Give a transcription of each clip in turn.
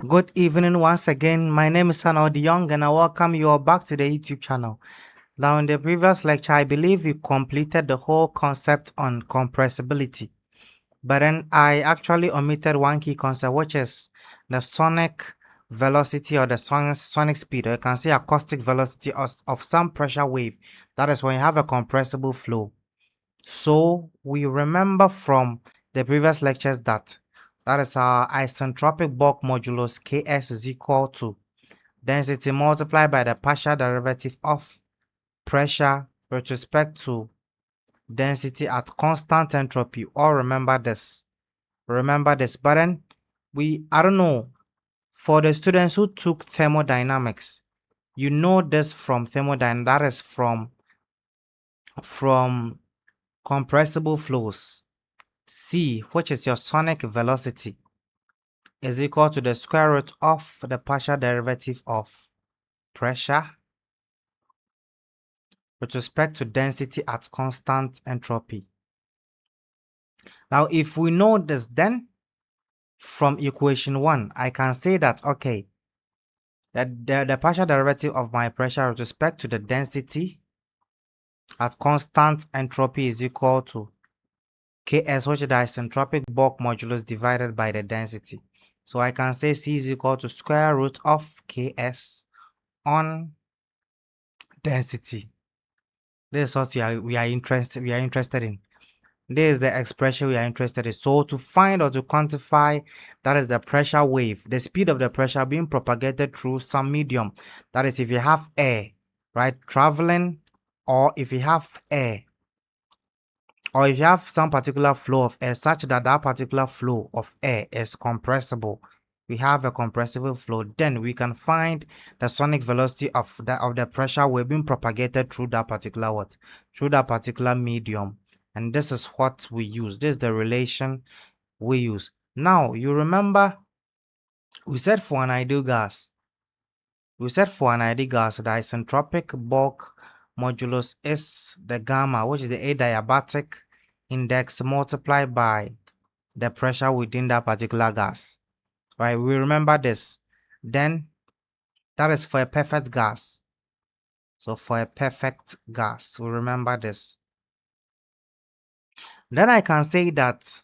Good evening once again. My name is Sanodi Young and I welcome you all back to the YouTube channel. Now in the previous lecture, I believe we completed the whole concept on compressibility. But then I actually omitted one key concept, which is the sonic velocity or the sonic speed, or you can say acoustic velocity of some pressure wave. That is when you have a compressible flow. So we remember from the previous lectures that is our isentropic bulk modulus Ks is equal to density multiplied by the partial derivative of pressure with respect to density at constant entropy. Or remember this. But then I don't know, for the students who took thermodynamics, you know this from thermodynamics, that is from compressible flows. C, which is your sonic velocity, is equal to the square root of the partial derivative of pressure with respect to density at constant entropy. Now, if we know this, then from equation 1, I can say that, okay, that the partial derivative of my pressure with respect to the density at constant entropy is equal to Ks, which is the isentropic bulk modulus divided by the density. So I can say C is equal to square root of Ks on density. This is what we are interested in. This is the expression we are interested in. So to find or to quantify, that is the pressure wave, the speed of the pressure being propagated through some medium. That is, if you have air, right, traveling, or if you have air, or if you have some particular flow of air such that that particular flow of air is compressible, we have a compressible flow, then we can find the sonic velocity of the pressure wave being propagated through that particular medium. And this is what we use. This is the relation we use. Now you remember we said for an ideal gas, the isentropic bulk modulus is the gamma, which is the adiabatic index multiplied by the pressure within that particular gas. Right? We remember this. Then that is for a perfect gas. So for a perfect gas, we remember this. Then I can say that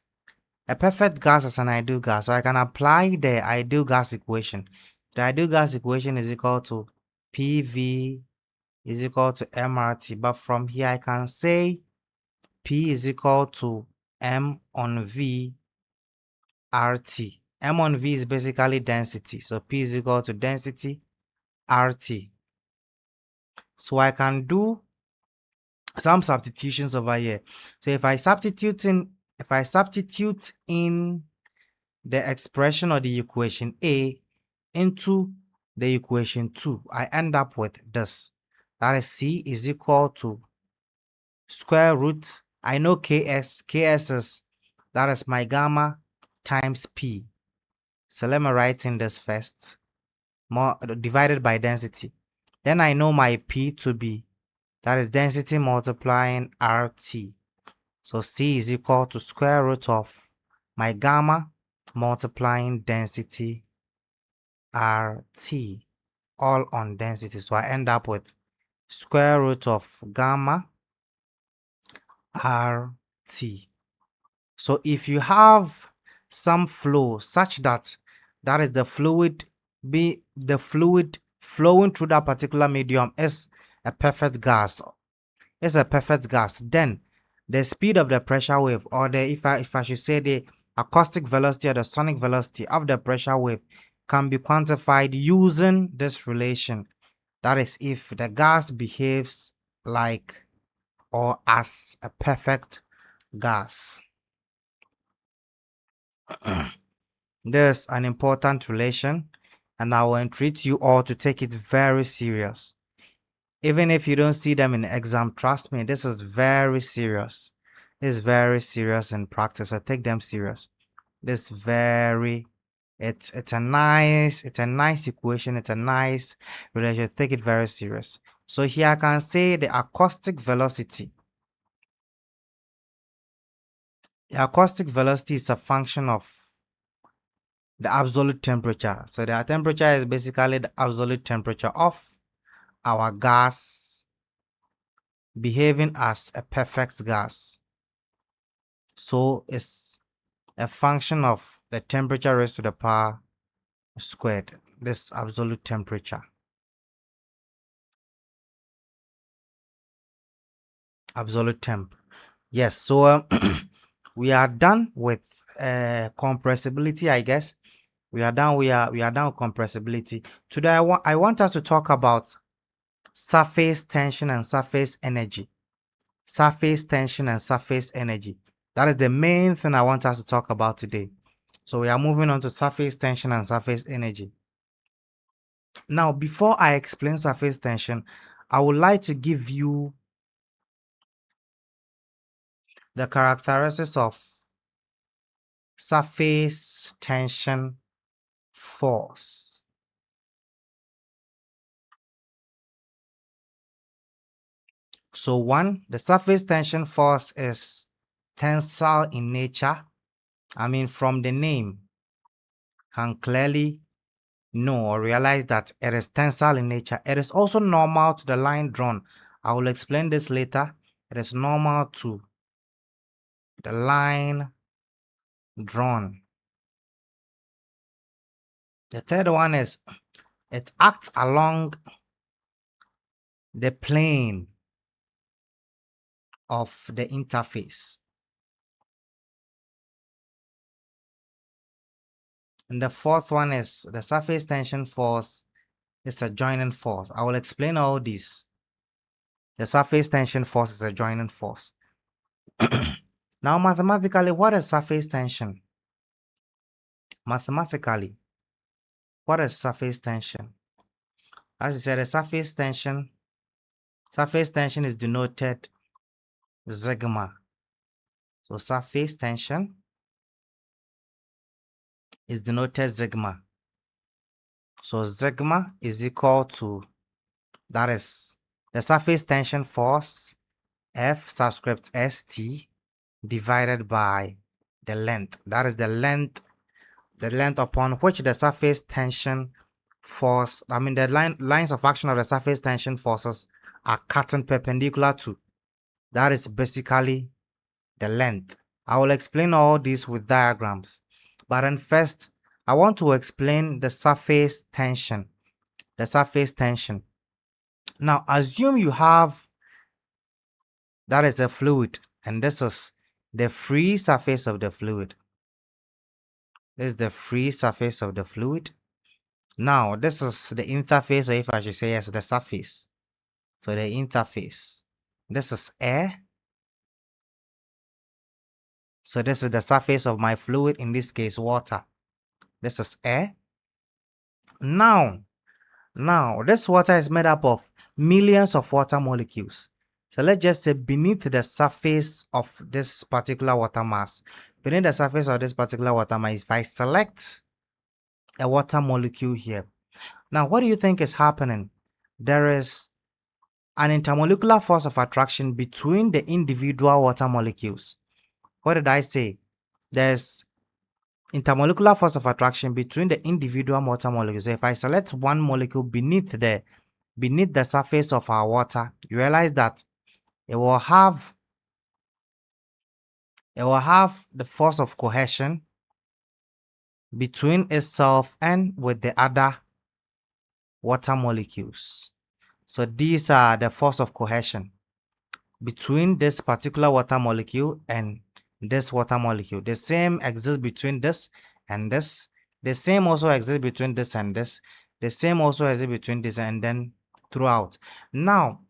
a perfect gas is an ideal gas. So I can apply the ideal gas equation. The ideal gas equation is equal to PV is equal to MRT. But from here I can say P is equal to M on V RT. M on V is basically density. So P is equal to density RT. So I can do some substitutions over here. So if I substitute in the expression or the equation A into the equation 2, I end up with this. That is C is equal to square root. I know Ks is, that is my gamma times P. So let me write in this first, more divided by density. Then I know my P to be, that is density multiplying RT. So C is equal to square root of my gamma multiplying density RT, all on density. So I end up with square root of gamma RT. So if you have some flow such that is the fluid flowing through that particular medium is a perfect gas, then the speed of the pressure wave, or the if I should say the acoustic velocity or the sonic velocity of the pressure wave, can be quantified using this relation. That is, if the gas behaves like or as a perfect gas. There's an important relation, and I will entreat you all to take it very serious. Even if you don't see them in exam, trust me, this is very serious. It's very serious in practice, so take them serious. It's a nice equation, it's a nice relation. Take it very serious. So here I can say the acoustic velocity. The acoustic velocity is a function of the absolute temperature. So the temperature is basically the absolute temperature of our gas behaving as a perfect gas. So it's a function of the temperature raised to the power squared, this absolute temperature. Absolute temp. Yes, so we are done with compressibility, I guess. We are done with compressibility. Today I want us to talk about surface tension and surface energy. Surface tension and surface energy. That is the main thing I want us to talk about today. So we are moving on to surface tension and surface energy. Now, before I explain surface tension, I would like to give you the characteristics of surface tension force. So one, the surface tension force is tensile in nature. I mean, from the name, can clearly know or realize that it is tensile in nature. It is also normal to the line drawn. I will explain this later. It is normal to the line drawn. The third one is it acts along the plane of the interface. And the fourth one is the surface tension force is a joining force. I will explain all these. The surface tension force is a joining force. Now, mathematically, what is surface tension? Mathematically, what is surface tension? As I said, the surface tension is denoted sigma. So surface tension is denoted sigma. So sigma is equal to, that is the surface tension force, F subscript ST divided by the length. That is the length upon which the surface tension force, I mean the lines of action of the surface tension forces are cutting perpendicular to. That is basically the length. I will explain all this with diagrams. But then first, I want to explain the surface tension. The surface tension. Now, assume you have, that is a fluid, and this is the free surface of the fluid. This is the free surface of the fluid. Now, this is the interface, or if I should say yes, the surface. So the interface. This is air. So this is the surface of my fluid, in this case, water. This is air. Now, this water is made up of millions of water molecules. So let's just say beneath the surface of this particular water mass, beneath the surface of this particular water mass, if I select a water molecule here, now what do you think is happening? There is an intermolecular force of attraction between the individual water molecules. What did I say? There's intermolecular force of attraction between the individual water molecules. So if I select one molecule beneath the surface of our water, you realize that it will have the force of cohesion between itself and with the other water molecules. So these are the force of cohesion between this particular water molecule and this water molecule. The same exists between this and this. The same also exists between this and this. The same also exists between this and then throughout. Now,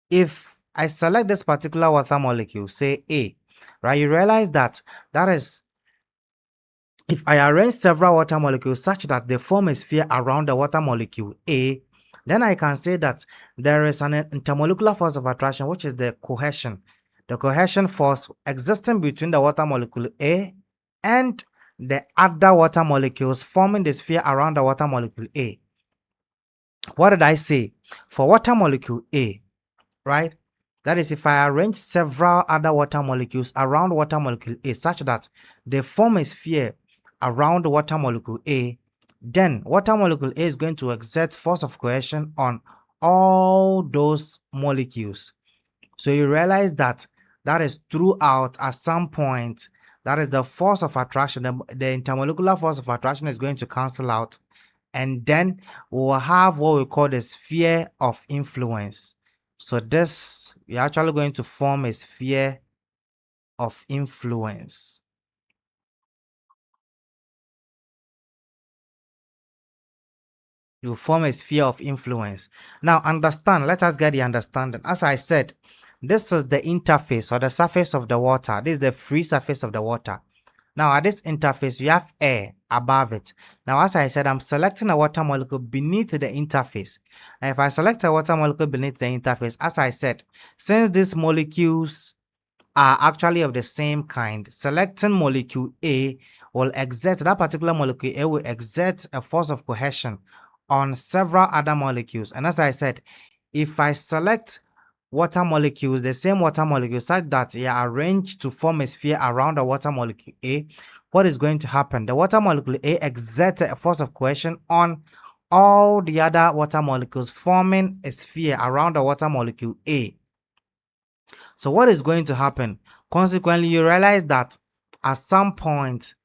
if I select this particular water molecule, say A, right, you realize that is, if I arrange several water molecules such that they form a sphere around the water molecule A, then I can say that there is an intermolecular force of attraction, which is the cohesion. The cohesion force existing between the water molecule A and the other water molecules forming the sphere around the water molecule A. What did I say? For water molecule A, right? That is, if I arrange several other water molecules around water molecule A such that they form a sphere around the water molecule A, then water molecule A is going to exert force of cohesion on all those molecules. So you realize that that is throughout at some point, that is the force of attraction, the intermolecular force of attraction is going to cancel out. And then we will have what we call the sphere of influence. So this, we're actually going to form a sphere of influence. You form a sphere of influence. Now understand, let us get the understanding. As I said, this is the interface or the surface of the water. This is the free surface of the water. Now at this interface, you have air above it. Now as I said, I'm selecting a water molecule beneath the interface. And if I select a water molecule beneath the interface, as I said, since these molecules are actually of the same kind, selecting molecule A will exert, that particular molecule A will exert a force of cohesion on several other molecules. And as I said, if I select water molecules, the same water molecules, such that they are arranged to form a sphere around the water molecule A, what is going to happen? The water molecule A exerts a force of cohesion on all the other water molecules, forming a sphere around the water molecule A. So what is going to happen? Consequently, you realize that at some point,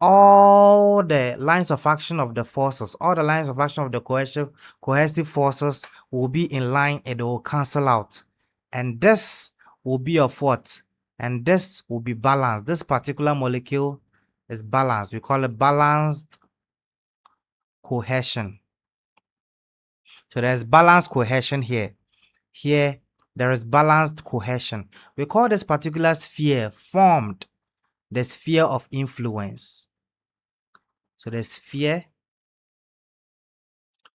all the lines of action of the forces, all the lines of action of the cohesive forces will be in line and they will cancel out. And this will be of what? And this will be balanced. This particular molecule is balanced. We call it balanced cohesion. So there's balanced cohesion here. Here, there is balanced cohesion. We call this particular sphere formed the sphere of influence. So the sphere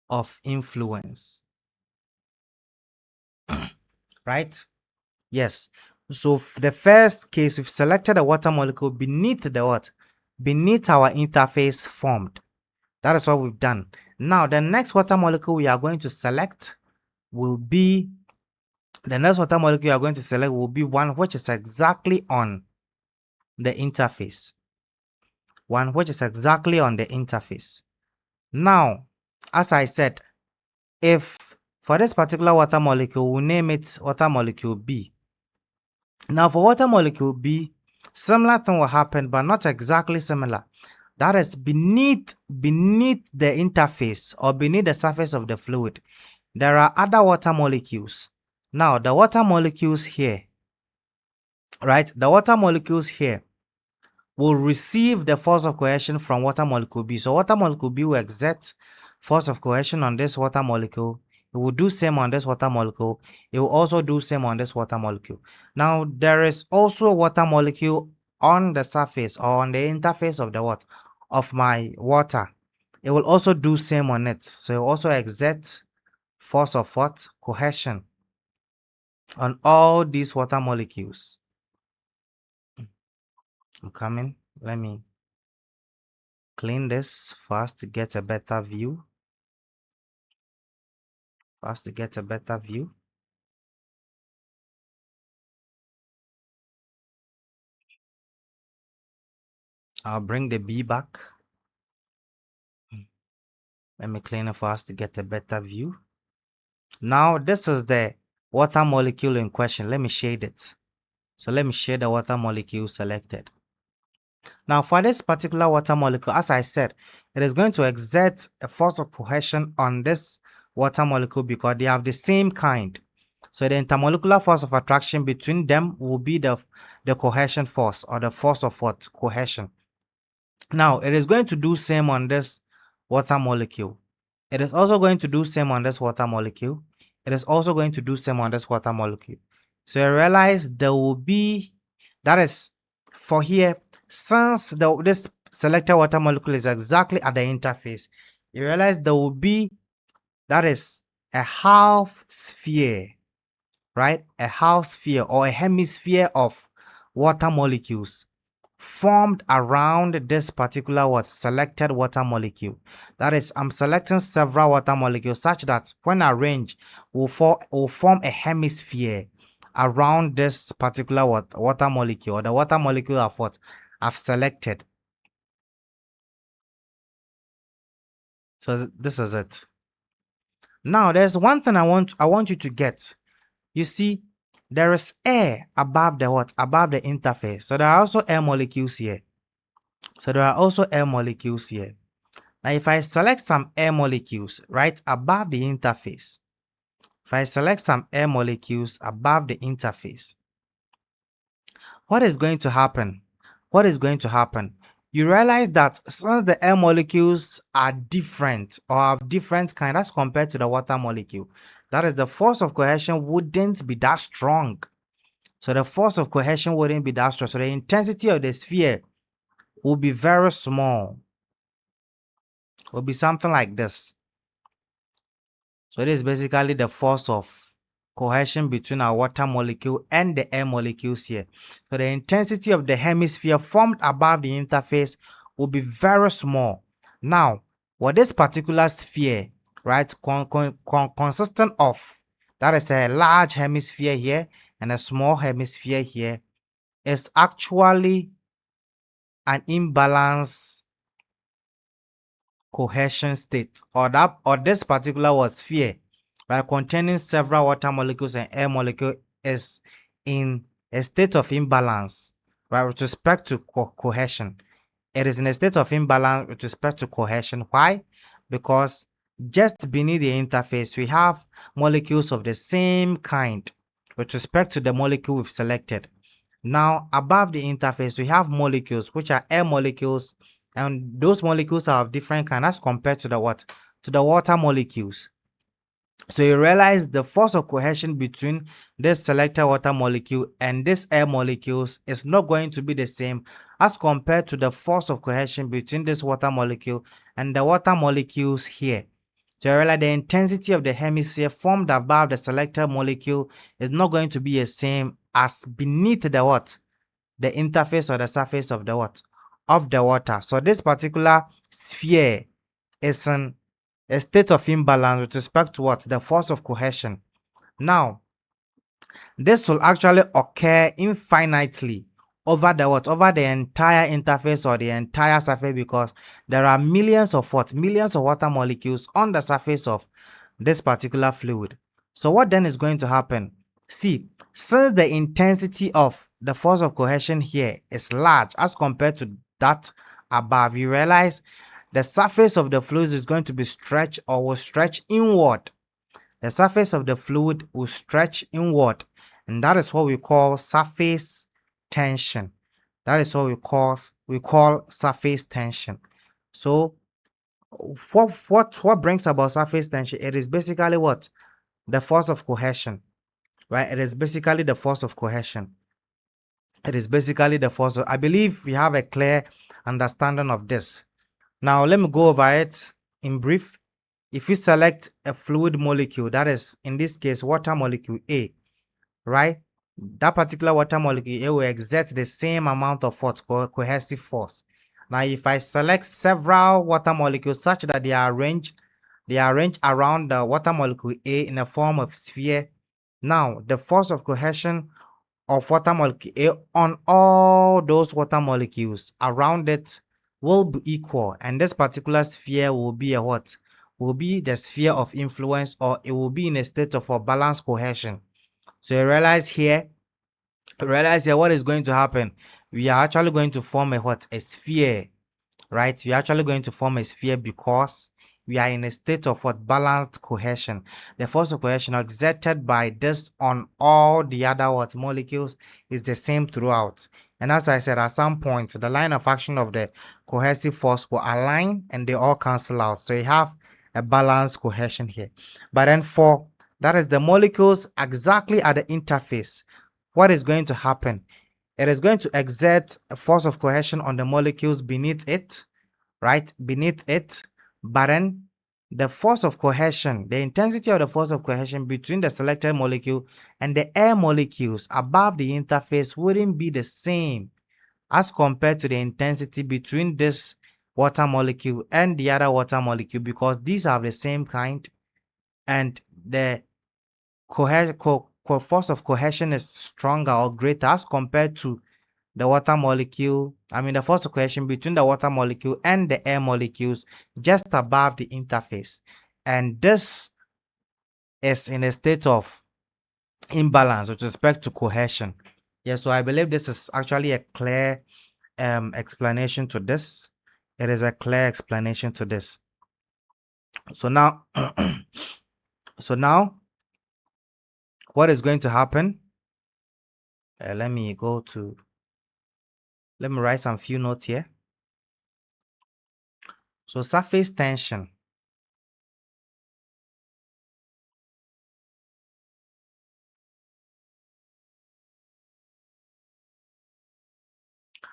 of influence. Right? Yes. So the first case, we've selected a water molecule beneath the what? Beneath our interface formed. That is what we've done. Now, the next water molecule we are going to select will be, the next water molecule we are going to select will be one which is exactly on the interface. One which is exactly on the interface. Now, as I said, if for this particular water molecule, we name it water molecule B. Now for water molecule B, similar thing will happen, but not exactly similar. That is beneath the interface or beneath the surface of the fluid, there are other water molecules. Now the water molecules here, right? The water molecules here will receive the force of cohesion from water molecule B. So water molecule B will exert force of cohesion on this water molecule. It will do same on this water molecule. It will also do same on this water molecule. Now there is also a water molecule on the surface or on the interface of the water of my water. It will also do same on it. So it will also exert force of what? Cohesion on all these water molecules. I'm coming. Let me clean this for us to get a better view. I'll bring the B back. Let me clean it for us to get a better view. Now this is the water molecule in question. Let me shade it. So let me shade the water molecule selected. Now for this particular water molecule, as I said, it is going to exert a force of cohesion on this water molecule because they have the same kind. So the intermolecular force of attraction between them will be the cohesion force or the force of what? Cohesion. Now it is going to do same on this water molecule. It is also going to do same on this water molecule. It is also going to do same on this water molecule. So you realize there will be, that is for here, since this selected water molecule is exactly at the interface, you realize there will be, that is a half sphere, right? A half sphere or a hemisphere of water molecules formed around this particular selected water molecule. That is, I'm selecting several water molecules such that when arranged will form a hemisphere around this particular water molecule, or the water molecule of what I've selected. So this is it. Now there's one thing I want you to get. You see, there is air above the what? Above the interface. So there are also air molecules here. So there are also air molecules here. Now if I select some air molecules right above the interface, if I select some air molecules above the interface, what is going to happen? What is going to happen? You realize that since the air molecules are different or have different kind as compared to the water molecule, that is the force of cohesion wouldn't be that strong. So the force of cohesion wouldn't be that strong. So the intensity of the sphere will be very small. It will be something like this. So this is basically the force of cohesion between our water molecule and the air molecules here. So the intensity of the hemisphere formed above the interface will be very small. Now, what this particular sphere, right, consistent of, that is a large hemisphere here and a small hemisphere here, is actually an imbalance cohesion state, or this particular was sphere, by containing several water molecules and air molecule, is in a state of imbalance, right, with respect to cohesion. It is in a state of imbalance with respect to cohesion. Why? Because just beneath the interface we have molecules of the same kind with respect to the molecule we've selected. Now, above the interface, we have molecules which are air molecules, and those molecules are of different kind as compared to the what? To the water molecules. So you realize the force of cohesion between this selected water molecule and this air molecules is not going to be the same as compared to the force of cohesion between this water molecule and the water molecules here. So you realize the intensity of the hemisphere formed above the selected molecule is not going to be the same as beneath the what? The interface or the surface of the what? Of the water. So this particular sphere is in a state of imbalance with respect to what? The force of cohesion. Now, this will actually occur infinitely over the what? Over the entire interface or the entire surface, because there are millions of what? Millions of water molecules on the surface of this particular fluid. So what then is going to happen? See, since the intensity of the force of cohesion here is large as compared to that above, you realize the surface of the fluid is going to be stretched or will stretch inward. The surface of the fluid will stretch inward, and that is what we call surface tension. That is what we call surface tension. So what brings about surface tension? It is basically what? The force of cohesion, right? It is basically the force of cohesion. It is basically the force of, I believe we have a clear understanding of this. Now let me go over it in brief. If we select a fluid molecule, that is in this case water molecule A, right? That particular water molecule A will exert the same amount of what? Cohesive force. Now if I select several water molecules such that they are arranged around the water molecule A in a form of sphere, now the force of cohesion of water molecule A on all those water molecules around it will be equal, and this particular sphere will be a what? Will be the sphere of influence, or it will be in a state of a balanced cohesion. So you realize here what is going to happen. We are actually going to form a what? A sphere, right? We are actually going to form a sphere because we are in a state of what? Balanced cohesion. The force of cohesion exerted by this on all the other what? Molecules is the same throughout. And as I said, at some point, the line of action of the cohesive force will align and they all cancel out. So you have a balanced cohesion here. But then for, that is the molecules exactly at the interface, what is going to happen? It is going to exert a force of cohesion on the molecules beneath it, right? Beneath it. But then the force of cohesion, the intensity of the force of cohesion between the selected molecule and the air molecules above the interface wouldn't be the same as compared to the intensity between this water molecule and the other water molecule, because these are the same kind, and the force of cohesion is stronger or greater as compared to the water molecule, the force of cohesion between the water molecule and the air molecules just above the interface. And this is in a state of imbalance with respect to cohesion. Yeah, so I believe this is actually a clear explanation to this. It is a clear explanation to this. So now, so now, what is going to happen? Let me write some few notes here. So surface tension.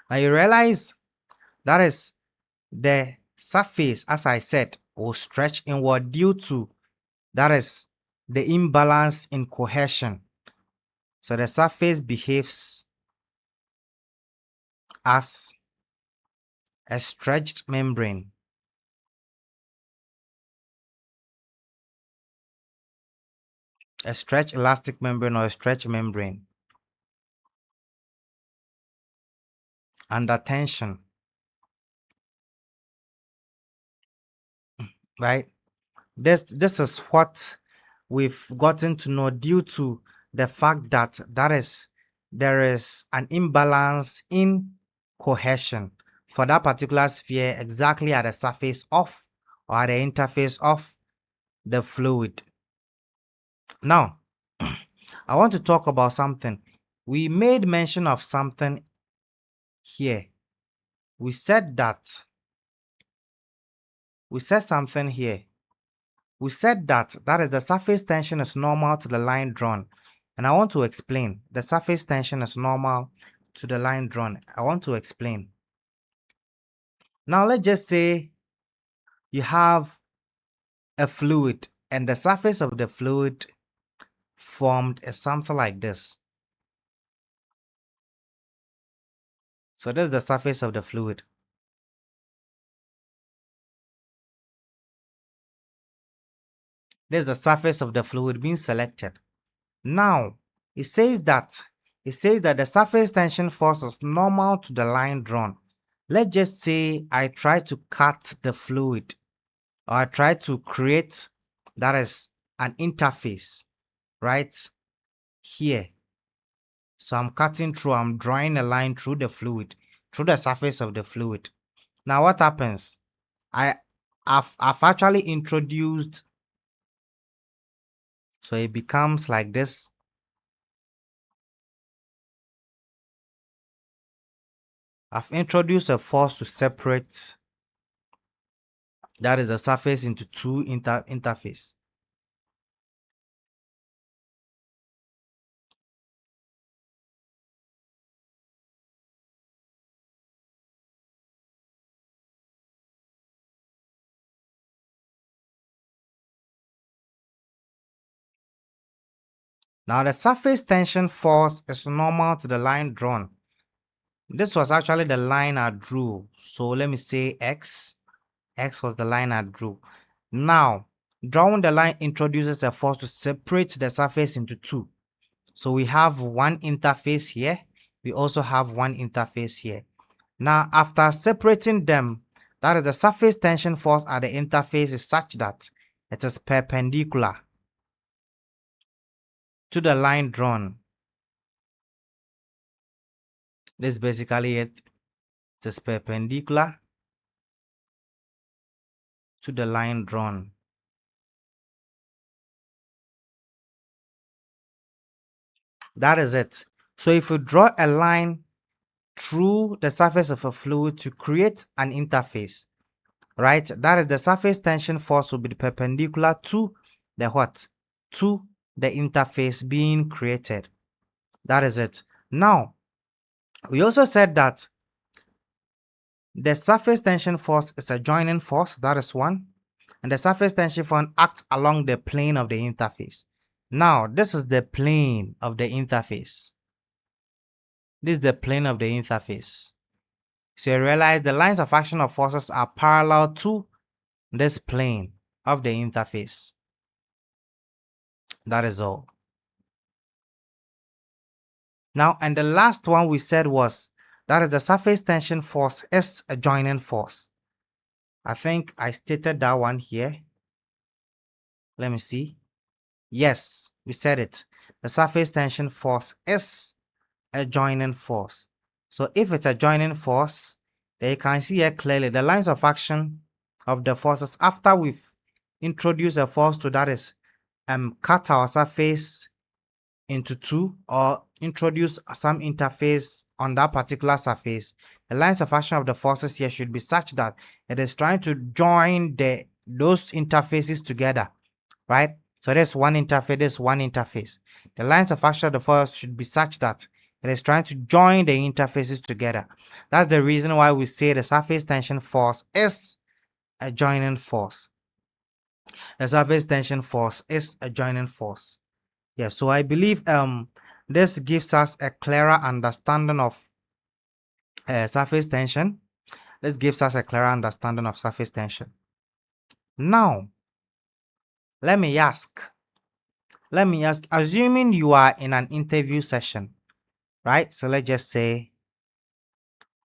Now you realize that is the surface, as I said, will stretch inward due to that is the imbalance in cohesion. So the surface behaves as a stretched membrane. A stretched elastic membrane or a stretched membrane under tension, right? This is what we've gotten to know due to the fact that there is an imbalance in cohesion for that particular sphere exactly at the surface of or at the interface of the fluid. Now, I want to talk about something. We made mention of something here. We said something here. We said that is the surface tension is normal to the line drawn. And I want to explain. The surface tension is normal to the line drawn. I want to explain. Now let's just say you have a fluid and the surface of the fluid formed is something like this. So this is the surface of the fluid. This is the surface of the fluid being selected. Now, it says that the surface tension force is normal to the line drawn. Let's just say I try to cut the fluid, or I try to create that is an interface right here. So I'm drawing a line through the fluid, through the surface of the fluid. Now what happens? I've actually introduced, so it becomes like this. I've introduced a force to separate that is the surface into two interface. Now the surface tension force is normal to the line drawn. This was actually the line I drew. So let me say X. X was the line I drew. Now, drawing the line introduces a force to separate the surface into two. So we have one interface here. We also have one interface here. Now, after separating them, that is the surface tension force at the interface is such that it is perpendicular to the line drawn. This is basically it. It is perpendicular to the line drawn. That is it. So if you draw a line through the surface of a fluid to create an interface, right? That is the surface tension force will be perpendicular to the what? To the interface being created. That is it. Now, we also said that the surface tension force is a joining force, that is one, and the surface tension force acts along the plane of the interface. Now, this is the plane of the interface. This is the plane of the interface. So you realize the lines of action of forces are parallel to this plane of the interface. That is all. Now, and the last one we said was That is the surface tension force is a joining force. I think I stated that one here. Let me see. Yes, we said it. The surface tension force is a joining force. So if it's a joining force, then you can see here clearly the lines of action of the forces after we've introduced a force to, that is, cut our surface into two or introduce some interface on that particular surface. The lines of action of the forces here should be such that it is trying to join those interfaces together, right? So there's one interface, there's one interface. The lines of action of the force should be such that it is trying to join the interfaces together. That's the reason why we say the surface tension force is a joining force. The surface tension force is a joining force. Yeah, so I believe this gives us a clearer understanding of surface tension. This gives us a clearer understanding of surface tension. Now, let me ask, assuming you are in an interview session, right? So let's just say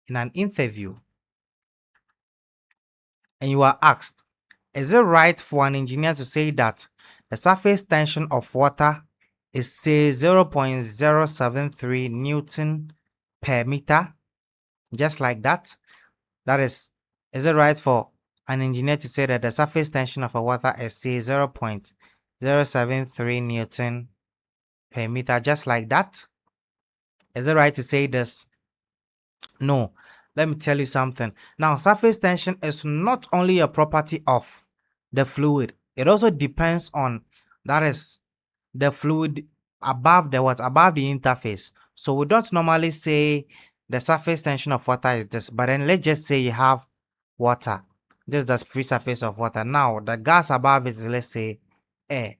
in an interview and you are asked, is it right for an engineer to say that the surface tension of water is, say, 0.073 Newton per meter? Just like that. That is it right for an engineer to say that the surface tension of a water is, say, 0.073 Newton per meter? Just like that. Is it right to say this? No. Let me tell you something. Now, surface tension is not only a property of the fluid, it also depends on, that is, the fluid above the what? Above the interface. So we don't normally say the surface tension of water is this, but then let's just say you have water. This is the free surface of water. Now, the gas above it is, let's say, air.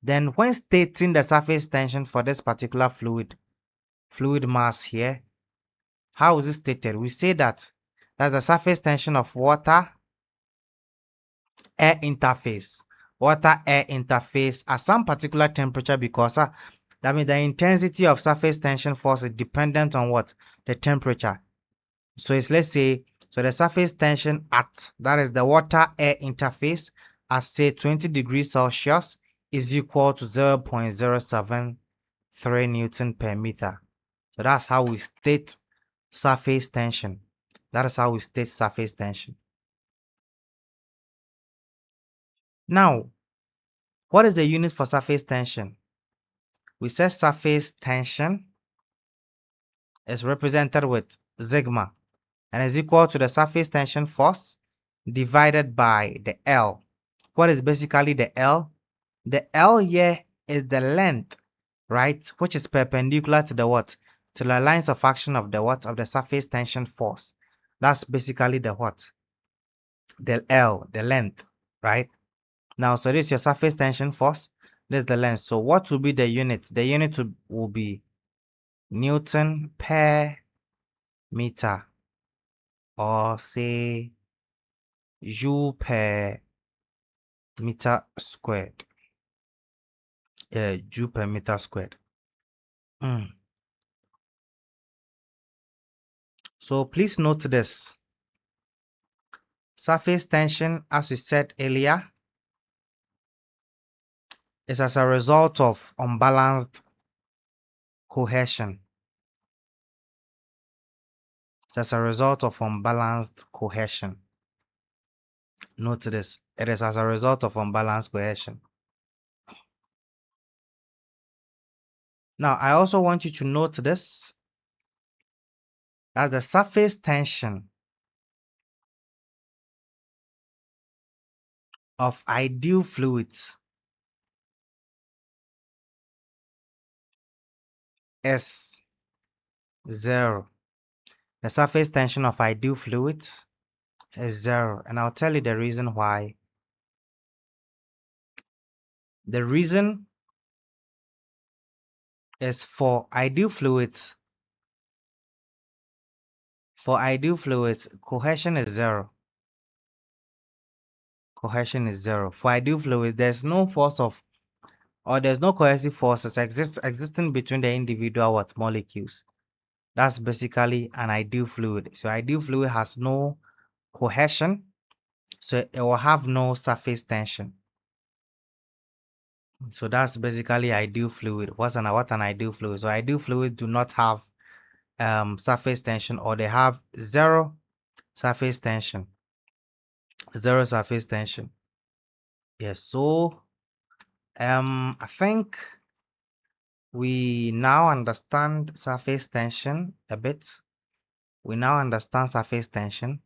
Then when stating the surface tension for this particular fluid mass here, how is it stated? We say that that's the surface tension of water air interface. Water air interface at some particular temperature, because that means the intensity of surface tension force is dependent on what? The temperature. So it's, let's say, so the surface tension at, that is the water air interface, at, say, 20 degrees Celsius is equal to 0.073 Newton per meter. So that's how we state surface tension. That is how we state surface tension. Now, what is the unit for surface tension? We said surface tension is represented with sigma and is equal to the surface tension force divided by the L. What is basically the L? The L here is the length, right, which is perpendicular to the what? To the lines of action of the what? Of the surface tension force. That's basically the what? The L, the length, right? Now, so this is your surface tension force. This is the length. So what will be the unit? The unit will be Newton per meter, or say Joule per meter squared. Joule per meter squared. So please note this. Surface tension, as we said earlier, is as a result of unbalanced cohesion. It's as a result of unbalanced cohesion. Note this. It is as a result of unbalanced cohesion. Now, I also want you to note this, as the surface tension of ideal fluids is 0. The surface tension of ideal fluids is 0, and I'll tell you the reason why. The reason is for ideal fluids, cohesion is 0. Cohesion is 0. For ideal fluids, there's no force of, or there's no cohesive forces existing between the individual what? Molecules. That's basically an ideal fluid. So ideal fluid has no cohesion, so it will have no surface tension. So that's basically ideal fluid. What an ideal fluid? So ideal fluids do not have surface tension, or they have surface tension. Zero surface tension. Yes, so I think we now understand surface tension a bit. We now understand surface tension.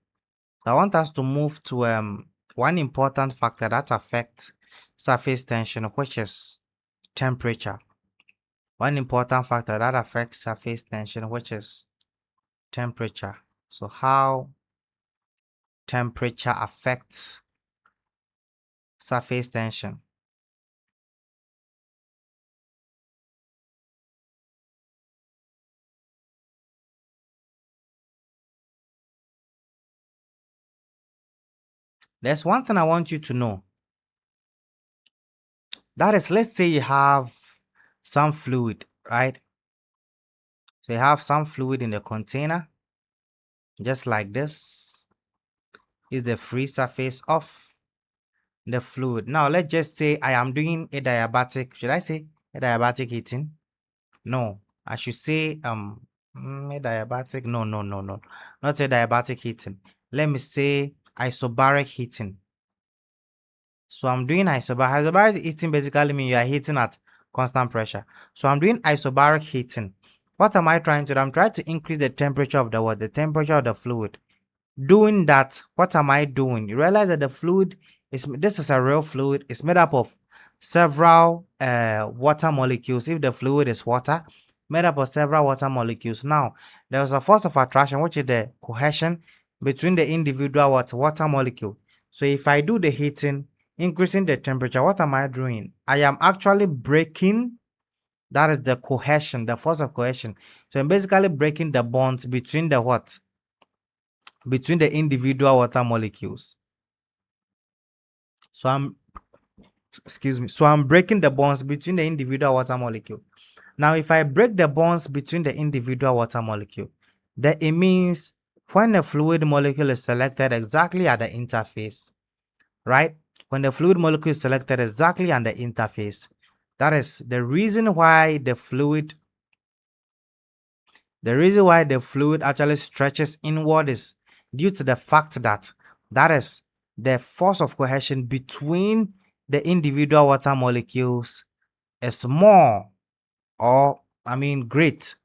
So I want us to move to one important factor that affects surface tension, which is temperature. One important factor that affects surface tension, which is temperature. So how temperature affects surface tension. There's one thing I want you to know. That is, let's say you have some fluid, right? So you have some fluid in the container, just like this is the free surface of the fluid. Now let's just say I am doing a diabatic. Should I say a diabatic heating? No, I should say a diabatic. No, no, no, no, not a diabatic heating. Let me say isobaric heating. So I'm doing isobaric. Isobaric heating basically means you are heating at constant pressure. So I'm doing isobaric heating. What am I trying to do? I'm trying to increase the temperature of the water, the temperature of the fluid. Doing that, what am I doing? You realize that the fluid this is a real fluid. It's made up of several water molecules. If the fluid is water, made up of several water molecules. Now, there's a force of attraction, which is the cohesion between the individual water molecule. So if I do the heating, increasing the temperature, what am I doing? I am actually breaking, that is the cohesion, the force of cohesion. So I'm basically breaking the bonds between the what? Between the individual water molecules. So I'm breaking the bonds between the individual water molecule. Now, if I break the bonds between the individual water molecule, then it means when a fluid molecule is selected exactly at the interface, right? When the fluid molecule is selected exactly at the interface, that is the reason why the fluid actually stretches inward is due to the fact that that is the force of cohesion between the individual water molecules is more, or great,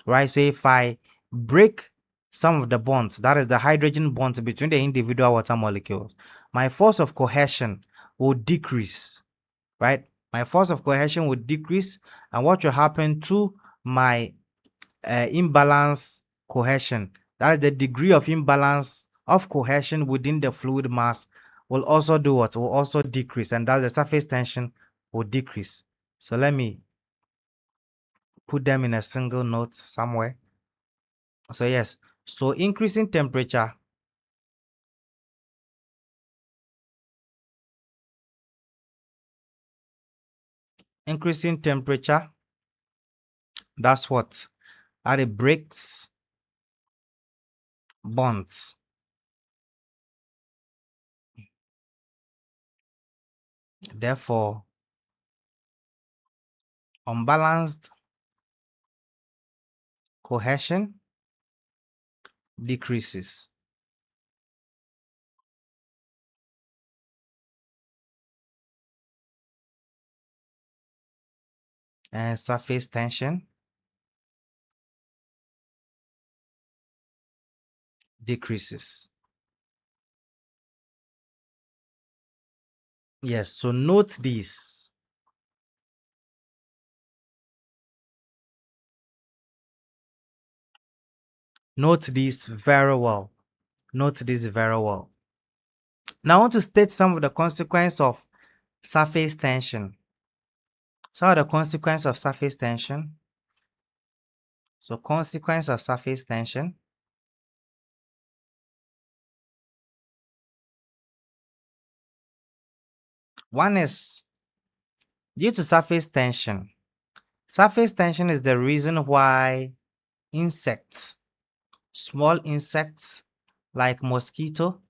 right? So if I break some of the bonds, that is the hydrogen bonds between the individual water molecules, my force of cohesion will decrease, right? My force of cohesion will decrease, and what will happen to my imbalance cohesion, that is the degree of imbalance of cohesion within the fluid mass, will also do what? Will also decrease, and that the surface tension will decrease. So let me put them in a single note somewhere. So yes, so increasing temperature, that's what? That it breaks bonds. Therefore, unbalanced cohesion decreases and surface tension decreases. Yes, so note this. Note this very well. Note this very well. Now I want to state some of the consequences of surface tension. Some of the consequences of surface tension. So consequence of surface tension. One is due to surface tension. Surface tension is the reason why insects, small insects like mosquito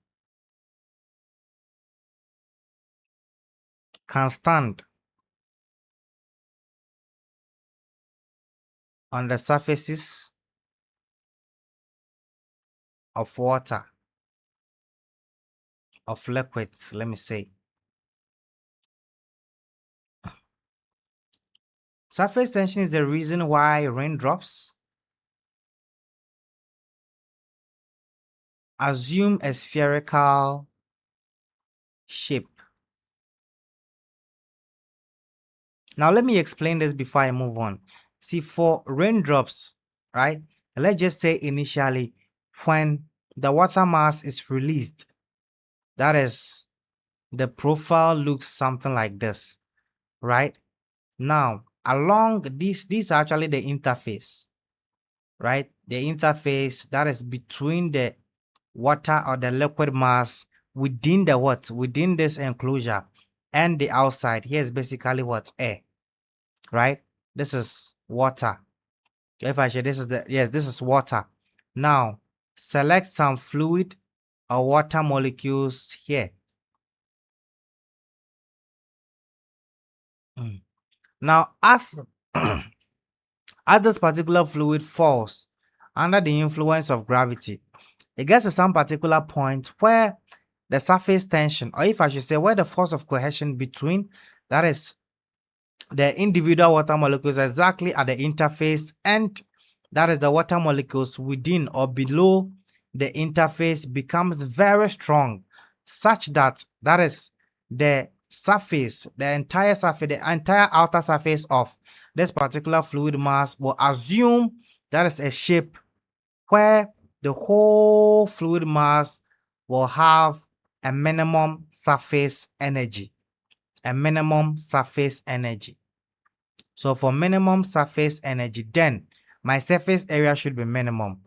can stand on the surfaces of water, of liquids, let me say. Surface tension is the reason why raindrops assume a spherical shape. Now let me explain this before I move on. See, for raindrops, right? Let's just say initially when the water mass is released, that is, the profile looks something like this, right? Now, along this are actually the interface, right? The interface that is between the water or the liquid mass within the what? Within this enclosure and the outside. Here is basically what? Air, right? This is water. If I say this is the, yes, this is water. Now, select some fluid or water molecules here. Now, as as this particular fluid falls under the influence of gravity, it gets to some particular point where the surface tension, or if I should say where the force of cohesion between, that is, the individual water molecules exactly at the interface, and that is the water molecules within or below the interface, becomes very strong, such that that is the surface, the entire surface, the entire outer surface of this particular fluid mass will assume that is a shape where the whole fluid mass will have a minimum surface energy, a minimum surface energy. So for minimum surface energy, then my surface area should be minimum,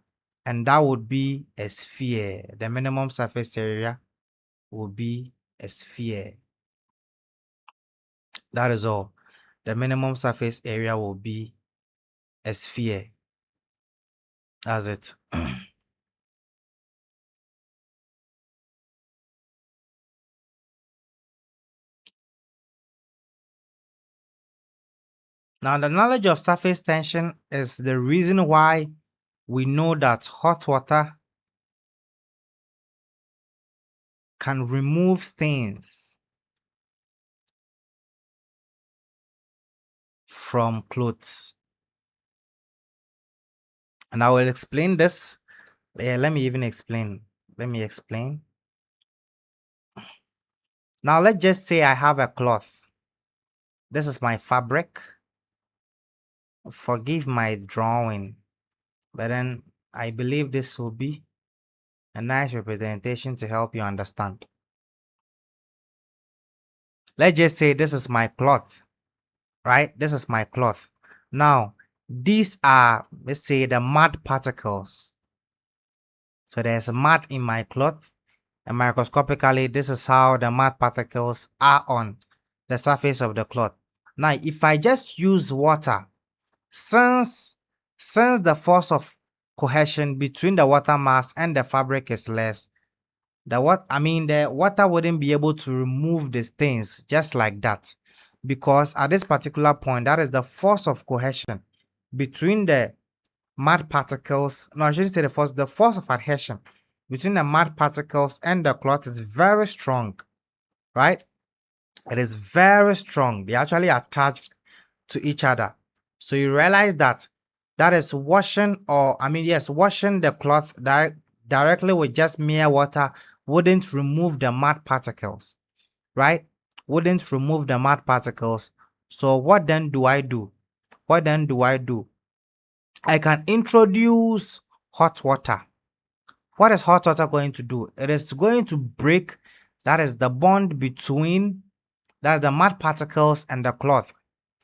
and that would be a sphere. The minimum surface area will be a sphere. That is all. The minimum surface area will be a sphere. That's it. Now, the knowledge of surface tension is the reason why we know that hot water can remove stains from clothes. And I will explain this. Let me even explain. Let me explain. Now, let's just say I have a cloth. This is my fabric. Forgive my drawing, but then I believe this will be a nice representation to help you understand. Let's just say this is my cloth, right? This is my cloth. Now, these are, let's say, the mud particles. So there's mud in my cloth, and microscopically, this is how the mud particles are on the surface of the cloth. Now, if I just use water, since the force of cohesion between the water mass and the fabric is less, the water wouldn't be able to remove the stains just like that, because at this particular point, that is the force of cohesion between the mud particles. No, I shouldn't say the force of adhesion between the mud particles and the cloth is very strong, right? It is very strong. They actually attached to each other. So you realize that that is washing, or yes, washing the cloth directly with just mere water wouldn't remove the mud particles, right? Wouldn't remove the mud particles. So what then do I do? What then do I do? I can introduce hot water. What is hot water going to do? It is going to break, that is the bond between, that's the mud particles and the cloth,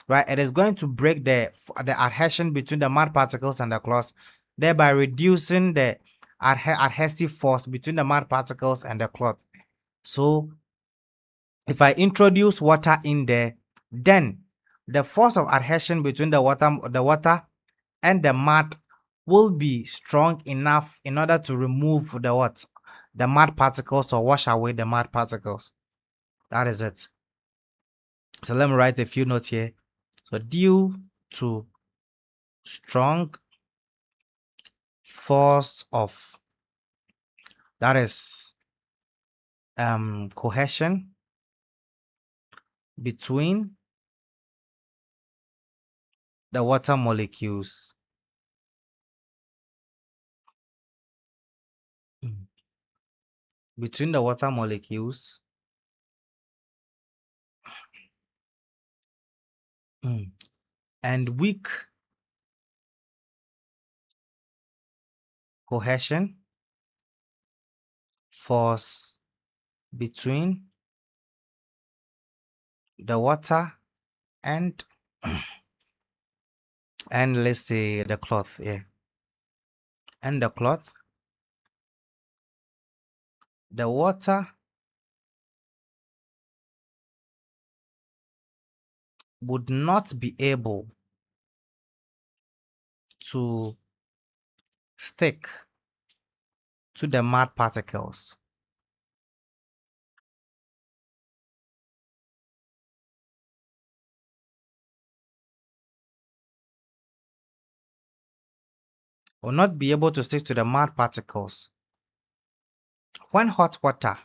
right? It is going to break the adhesion between the mud particles and the cloth, thereby reducing the adhesive force between the mud particles and the cloth. So if I introduce water in there, then the force of adhesion between the water and the mud will be strong enough in order to remove the what? The mud particles, or wash away the mud particles. That is it. So let me write a few notes here. So due to strong force of, that is cohesion between the water molecules. Mm. Between the water molecules. And weak cohesion force between the water and let's say the cloth, yeah, and the cloth. The water would not be able to stick to the mud particles. Will not be able to stick to the mud particles. When hot water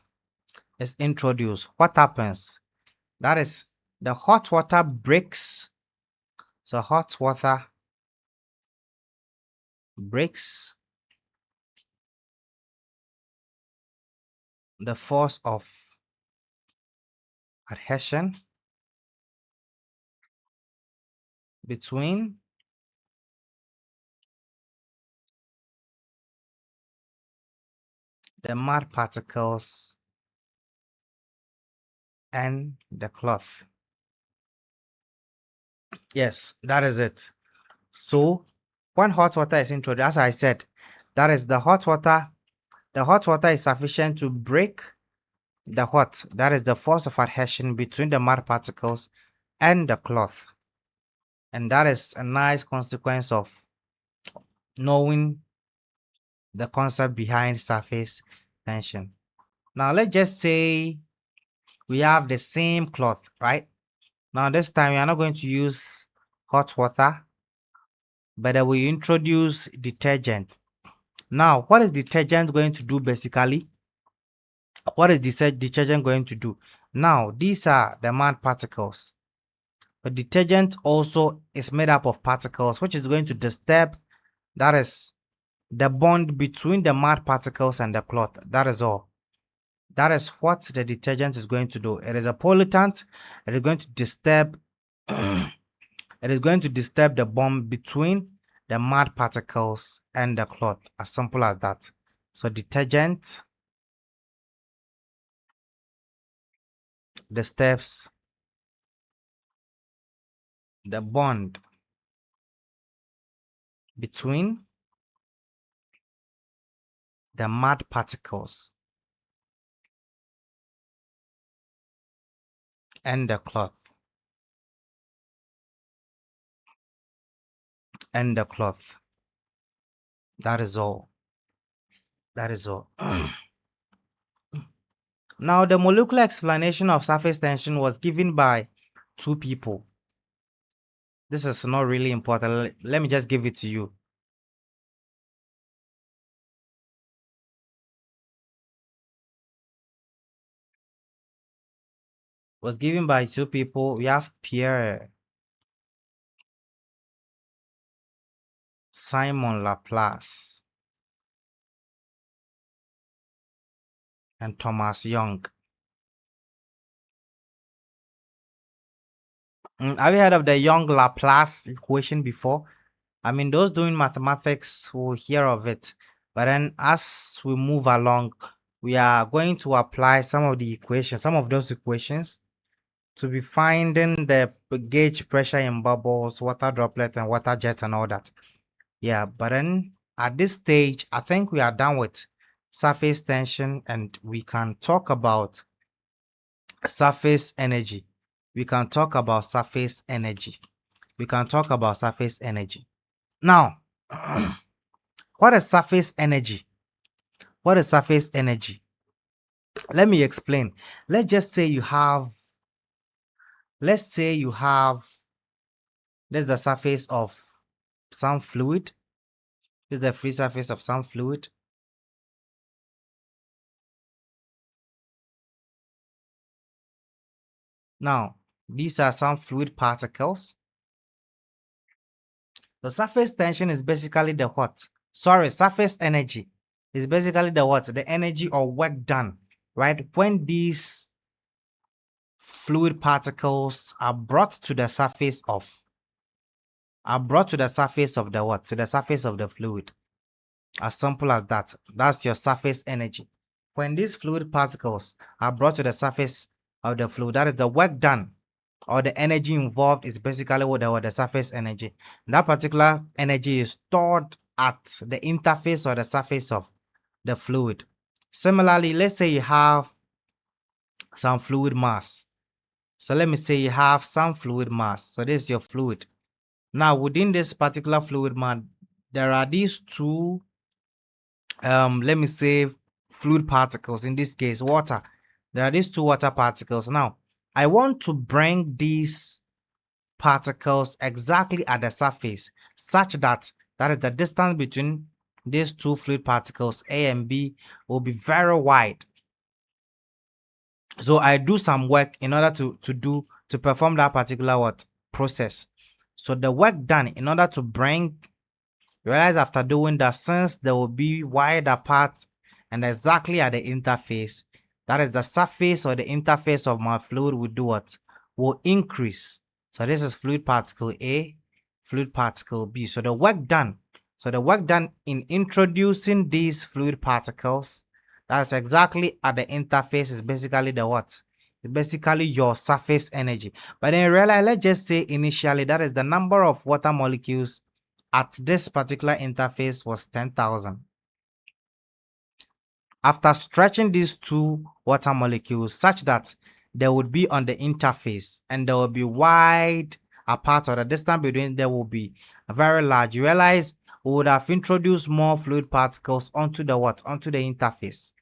is introduced, what happens? That is, the hot water breaks. So hot water breaks the force of adhesion between the mud particles and the cloth. Yes, that is it. So when hot water is introduced, as I said, that is the hot water. The hot water is sufficient to break the hot. That is the force of adhesion between the mud particles and the cloth. And that is a nice consequence of knowing the concept behind surface tension. Now let's just say we have the same cloth, right? Now this time we are not going to use hot water, but we introduce detergent. Now, what is detergent going to do basically? What is detergent going to do? Now, these are the mud particles. But detergent also is made up of particles, which is going to disturb, that is, the bond between the mud particles and the cloth. That is all. That is what the detergent is going to do. It is a pollutant. It is going to disturb it is going to disturb the bond between the mud particles and the cloth. As simple as that. So detergent disturbs the bond between the mud particles and the cloth. That is all. That is all. Now, the molecular explanation of surface tension was given by two people. This is not really important. Let me just give it to you. Was given by two people. We have Pierre Simon Laplace and Thomas Young. Have you heard of the Young-Laplace equation before? I mean, those doing mathematics will hear of it. But then as we move along, we are going to apply some of the equations, some of those equations, to be finding the gauge pressure in bubbles, water droplet, and water jet, and all that. Yeah, but then at this stage, I think we are done with surface tension, and we can talk about surface energy. We can talk about surface energy. We can talk about surface energy. Now, what is surface energy? What is surface energy? Let me explain. Let's just say you have, let's say you have, this is the surface of some fluid. This is the free surface of some fluid. Now, these are some fluid particles. The surface tension is basically the what? Sorry, surface energy is basically the what? The energy or work done, right? When these fluid particles are brought to the surface of, the what? To the surface of the fluid. As simple as that. That's your surface energy. When these fluid particles are brought to the surface of the fluid, that is the work done or the energy involved is basically what the surface energy. That particular energy is stored at the interface or the surface of the fluid. Similarly, let's say you have some fluid mass. So let me say you have some fluid mass. So this is your fluid. Now within this particular fluid mass, there are these two let me say fluid particles, in this case water. There are these two water particles. Now I want to bring these particles exactly at the surface such that that is the distance between these two fluid particles A and B will be very wide. So I do some work in order to perform that particular what process. So the work done in order to bring, realize after doing that, since they will be wide apart and exactly at the interface, that is the surface or the interface of my fluid will do what? Will increase. So this is fluid particle A, fluid particle B. So the work done. So the work done in introducing these fluid particles, that's exactly at the interface, is basically the what? It's basically your surface energy. But then realize, let's just say initially that is the number of water molecules at this particular interface was 10,000. After stretching these two water molecules such that they would be on the interface and they will be wide apart, or the distance between them will be very large, you realize we would have introduced more fluid particles onto the what? Onto the interface.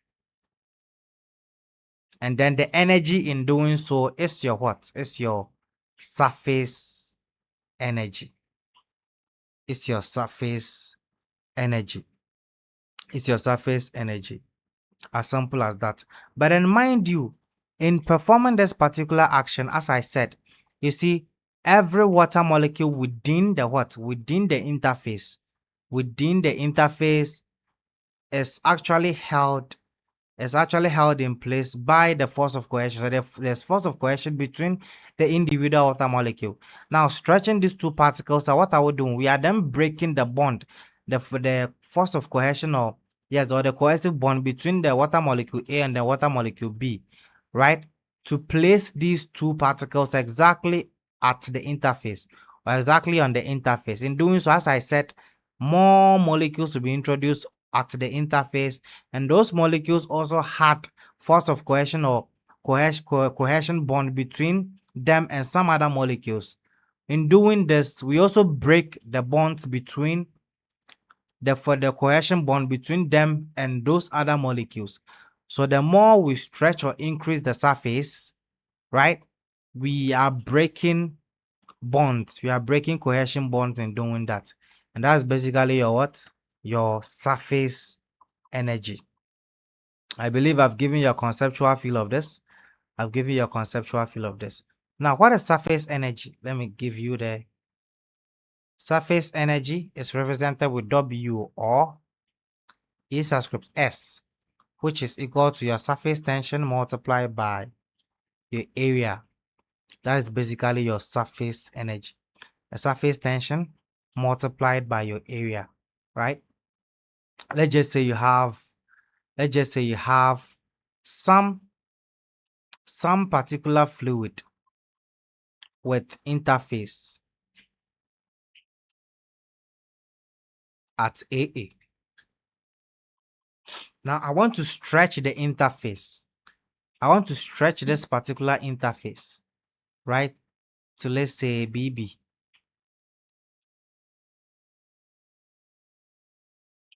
And then the energy in doing so is your what? Is your surface energy. It's your surface energy. It's your surface energy. As simple as that. But then mind you, in performing this particular action, as I said, you see, every water molecule within the what? Within the interface is actually held in place by the force of cohesion. So there's force of cohesion between the individual water molecule. Now, stretching these two particles, what are we doing? We are then breaking the bond, the force of cohesion, or yes, or the cohesive bond between the water molecule A and the water molecule B, right? To place these two particles exactly at the interface or exactly on the interface. In doing so, as I said, more molecules will be introduced at the interface, and those molecules also had force of cohesion or cohesion bond between them and some other molecules. In doing this, we also break the bonds between the cohesion bond between them and those other molecules. So the more we stretch or increase the surface, right, we are breaking bonds. We are breaking cohesion bonds in doing that. And that's basically your what? Your surface energy. I believe I've given you a conceptual feel of this. I've given you a conceptual feel of this. Now, what is surface energy? Let me give you the surface energy is represented with W or E subscript S, which is equal to your surface tension multiplied by your area. That is basically your surface energy. The surface tension multiplied by your area, right? Let's just say you have, some particular fluid with interface at AA. Now I want to stretch the interface. I want to stretch this particular interface, right, to let's say BB.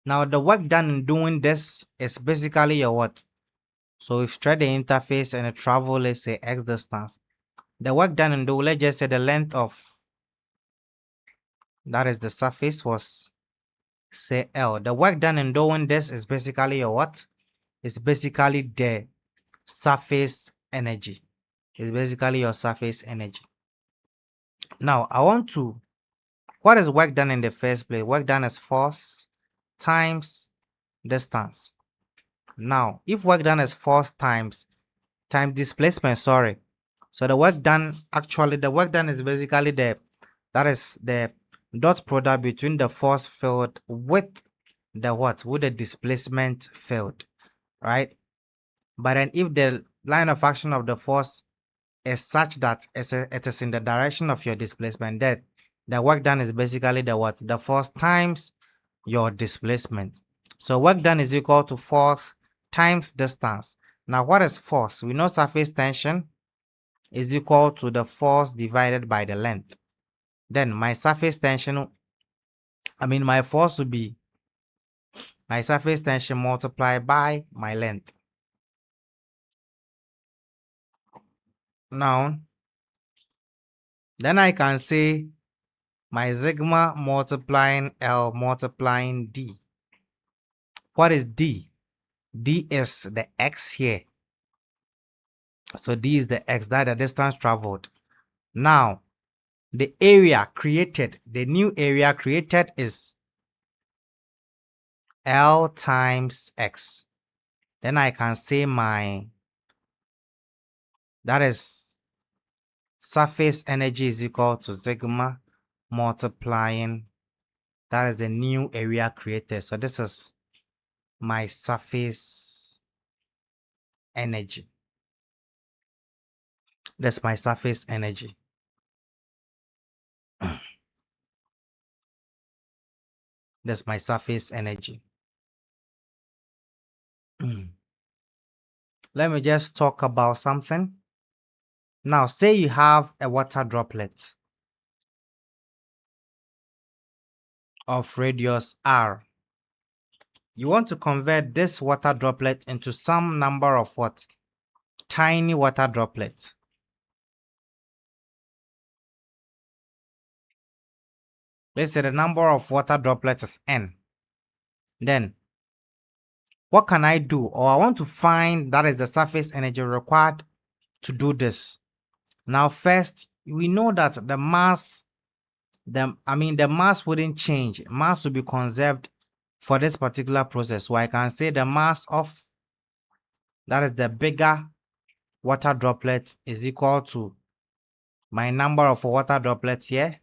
Now the work done in doing this is basically your what? So if you try the interface and travel, let's say x distance, the work done in doing, let's just say the length of that is the surface was say L. The work done in doing this is basically your what? It's basically the surface energy. It's basically your surface energy. Now I want to, what is work done in the first place? Work done is force times distance. Now if work done is force times time displacement, sorry. So the work done, actually the work done is basically that is the dot product between the force field with the what? With the displacement field, right? But then if the line of action of the force is such that it is in the direction of your displacement, then the work done is basically the what? The force times your displacement. So work done is equal to force times distance. Now what is force? We know surface tension is equal to the force divided by the length. Then my surface tension, my force would be my surface tension multiplied by my length. Now, then I can say my sigma multiplying L multiplying D. What is D? D is the X here. So D is the X, that the distance traveled. Now, the area created, the new area created is L times X. Then I can say that is surface energy is equal to sigma multiplying, that is the new area created. So this is my surface energy. That's my surface energy. That's my surface energy. Let me just talk about something. Now, say you have a water droplet of radius r. You want to convert this water droplet into some number of what? Tiny water droplets. Let's say the number of water droplets is n. Then, what can I do? Or I want to find that is the surface energy required to do this. Now, first, we know that the mass, the mass wouldn't change. Mass will be conserved for this particular process. So I can say the mass of, that is the bigger water droplet, is equal to my number of water droplets here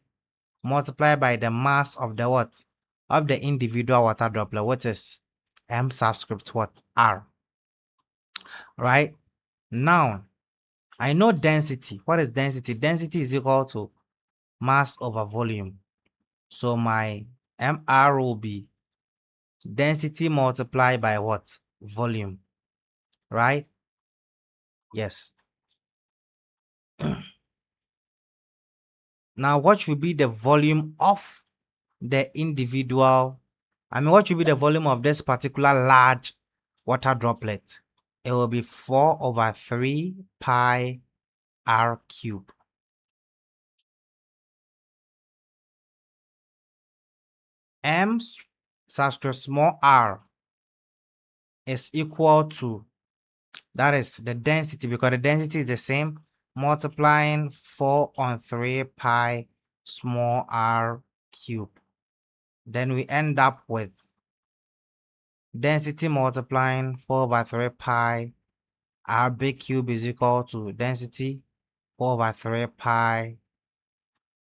multiplied by the mass of the what? Of the individual water droplet, which is m subscript what? R. Right? Now, I know density. What is density? Density is equal to mass over volume. So my MR will be density multiplied by what? Volume. Right? Yes. Now, what should be the volume of the individual? What should be the volume of this particular large water droplet? It will be 4 over 3 pi r cube. M subscript small r is equal to, that is the density, because the density is the same, multiplying 4 on 3 pi small r cube. Then we end up with density multiplying 4 over 3 pi r big cube is equal to density 4 over 3 pi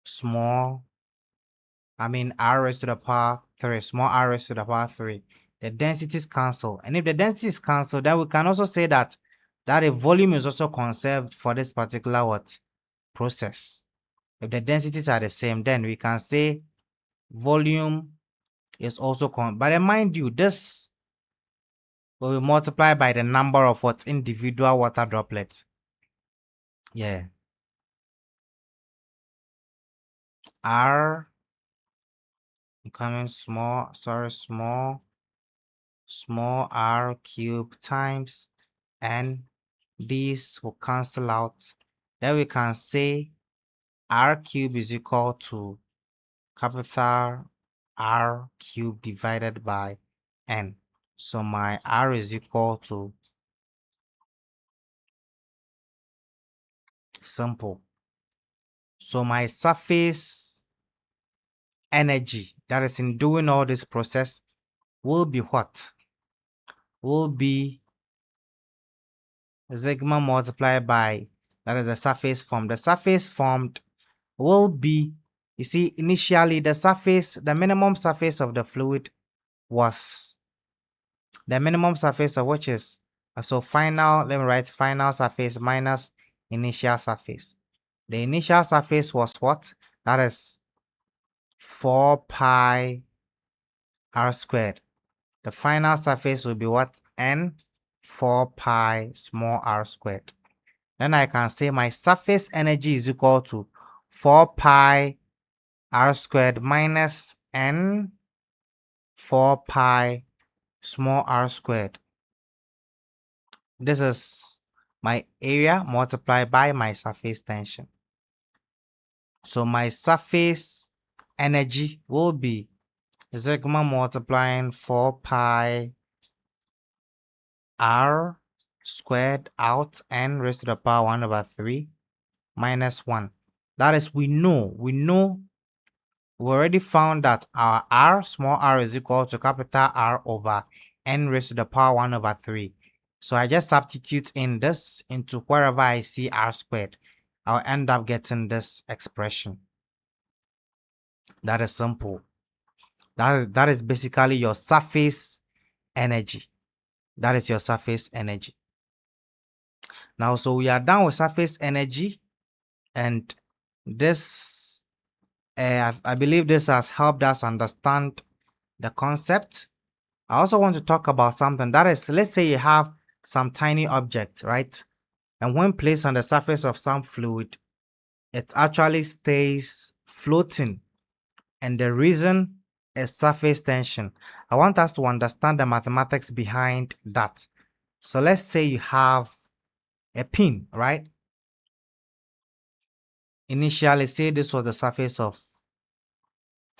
small, r raised to the power 3, small r raised to the power 3. The densities cancel. And if the density is cancelled, then we can also say that a volume is also conserved for this particular what? Process. If the densities are the same, then we can say volume is also but then mind you, this will be multiplied by the number of what? Individual water droplets. Yeah. R becoming small, sorry, small small r cubed times n. These will cancel out. Then we can say r cubed is equal to capital R cubed divided by n. So my r is equal to simple. So my surface energy that is in doing all this process will be what? Will be sigma multiplied by, that is the surface formed. The surface formed will be, you see, initially the minimum surface of the fluid was the minimum surface of which is, so final, let me write final surface minus initial surface. The initial surface was what? That is 4 pi r squared. The final surface will be what? N 4 pi small r squared. Then I can say my surface energy is equal to 4 pi r squared minus n 4 pi small r squared. This is my area multiplied by my surface tension. So my surface energy will be sigma multiplying 4 pi r squared out n raised to the power 1 over 3 minus 1. That is, we already found that our r, small r, is equal to capital R over n raised to the power 1 over 3. So I just substitute in this into wherever I see r squared. I'll end up getting this expression. That is simple. That is basically your surface energy. That is your surface energy. Now, so we are done with surface energy, and this, I believe this has helped us understand the concept. I also want to talk about something that is, let's say you have some tiny object, right? And when placed on the surface of some fluid, it actually stays floating. And the reason is surface tension. I want us to understand the mathematics behind that. So let's say you have a pin, right? Initially, say this was the surface of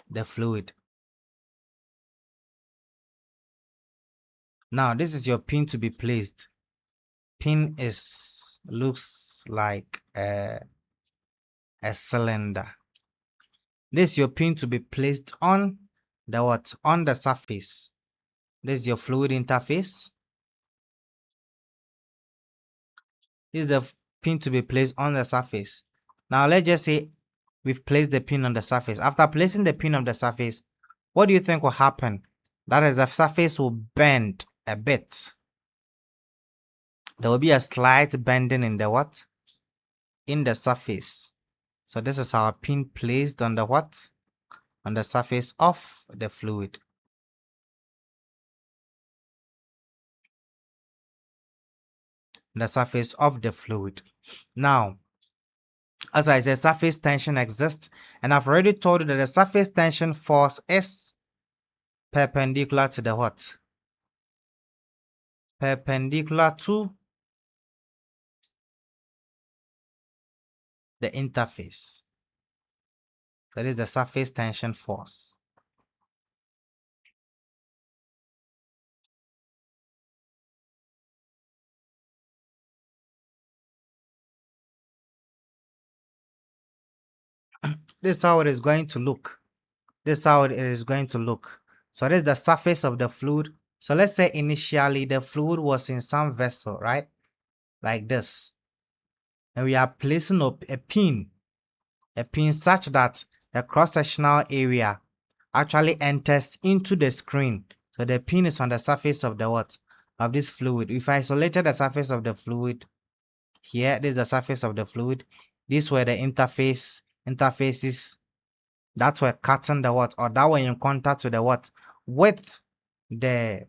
the fluid. Now, this is your pin to be placed. Pin looks like a cylinder. This is your pin to be placed on the what? On the surface. This is your fluid interface. This is the pin to be placed on the surface. Now let's just say we've placed the pin on the surface. After placing the pin on the surface, what do you think will happen? That is, the surface will bend a bit. There will be a slight bending in the what? In the surface. So this is our pin placed on the what? On the surface of the fluid. The surface of the fluid. Now, as I said, surface tension exists, and I've already told you that the surface tension force is perpendicular to the what? Perpendicular to the interface. That is the surface tension force. This is how it is going to look. This is how it is going to look. So this is the surface of the fluid. So let's say initially the fluid was in some vessel, right? Like this. And we are placing up a pin such that the cross-sectional area actually enters into the screen. So the pin is on the surface of the what? Of this fluid. If I isolated the surface of the fluid here, this is the surface of the fluid. These were the interfaces that were cutting the what? Or that were in contact with the what? With the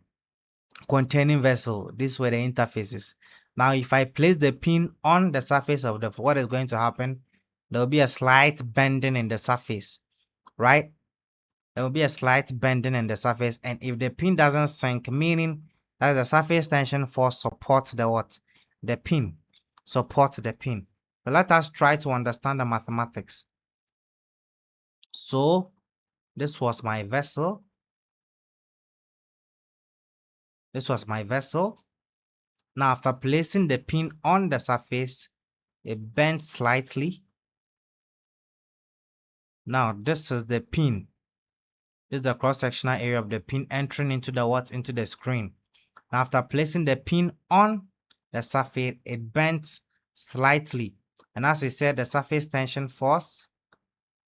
containing vessel. These were the interfaces. Now, if I place the pin on the surface of the, what is going to happen? There will be a slight bending in the surface, right? there will be a slight bending in the surface, and if the pin doesn't sink, meaning that the surface tension force supports the what? The pin. Supports the pin. So let us try to understand the mathematics. So this was my vessel. This was my vessel. Now after placing the pin on the surface, it bent slightly. Now this is the pin. This is the cross-sectional area of the pin entering into the what? Into the screen. Now after placing the pin on the surface, it bent slightly. And as we said, the surface tension force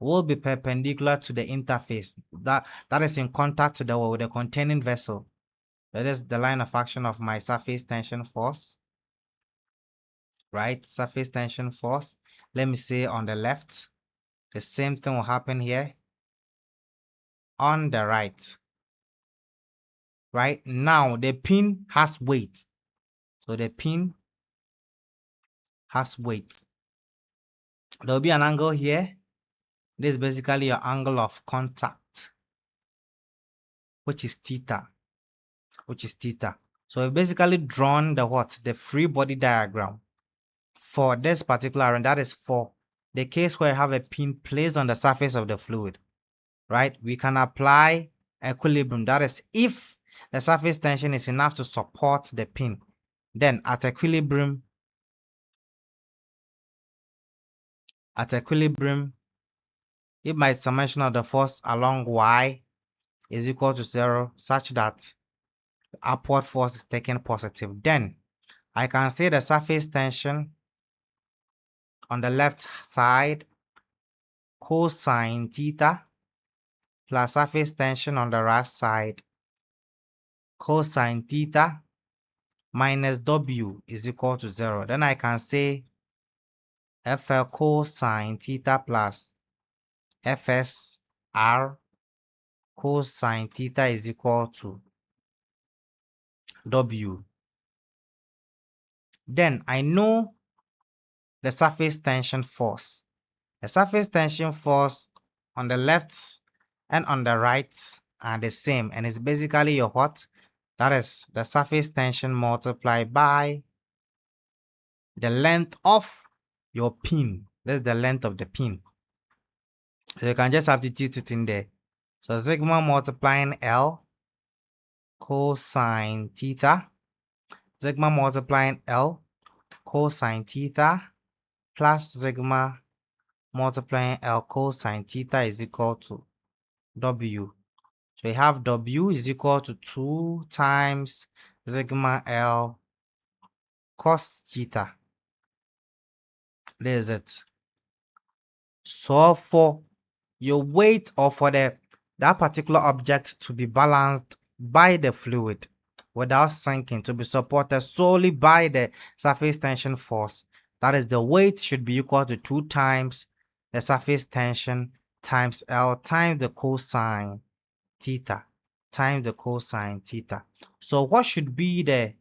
will be perpendicular to the interface that is in contact with the containing vessel. That is the line of action of my surface tension force. Right? Surface tension force. Let me say on the left. The same thing will happen here. On the right. Right? Now the pin has weight. So the pin has weight. There will be an angle here. This is basically your angle of contact, which is theta. So we've basically drawn the what? The free body diagram for this particular, and that is for the case where you have a pin placed on the surface of the fluid, right? We can apply equilibrium. That is, if the surface tension is enough to support the pin, then at equilibrium, if my summation of the force along y is equal to 0, such that the upward force is taken positive, then I can say the surface tension on the left side cosine theta plus surface tension on the right side cosine theta minus W is equal to 0. Then I can say FL cosine theta plus FS R cosine theta is equal to W. Then I know the surface tension force. The surface tension force on the left and on the right are the same, and it's basically your what? That is the surface tension multiplied by the length of your pin. That's the length of the pin. So you can just substitute it in there. So sigma multiplying L cosine theta, sigma multiplying L cosine theta plus sigma multiplying L cosine theta is equal to W. So we have W is equal to 2 times sigma L cos theta. There's it. So for your weight, or for that particular object to be balanced by the fluid without sinking, to be supported solely by the surface tension force, that is, the weight should be equal to 2 times the surface tension times L times the cosine theta times the cosine theta. So what should be the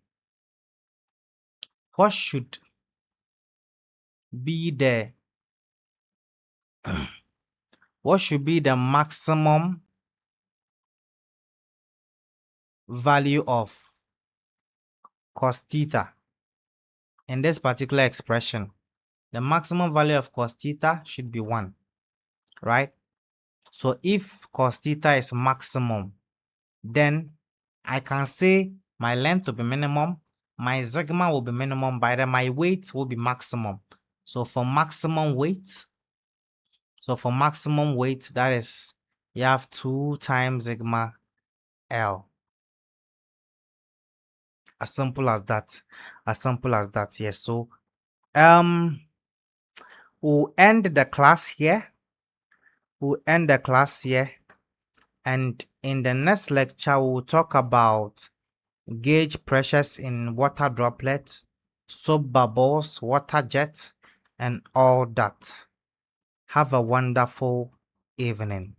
maximum value of cos theta in this particular expression? The maximum value of cos theta should be 1, right? So if cos theta is maximum, then I can say my length will be minimum, my sigma will be minimum, but then my weight will be maximum. So for maximum weight, that is, you have 2 times sigma L. As simple as that. Yes. So we'll end the class here. And in the next lecture we'll talk about gauge pressures in water droplets, soap bubbles, water jets, and all that. Have a wonderful evening.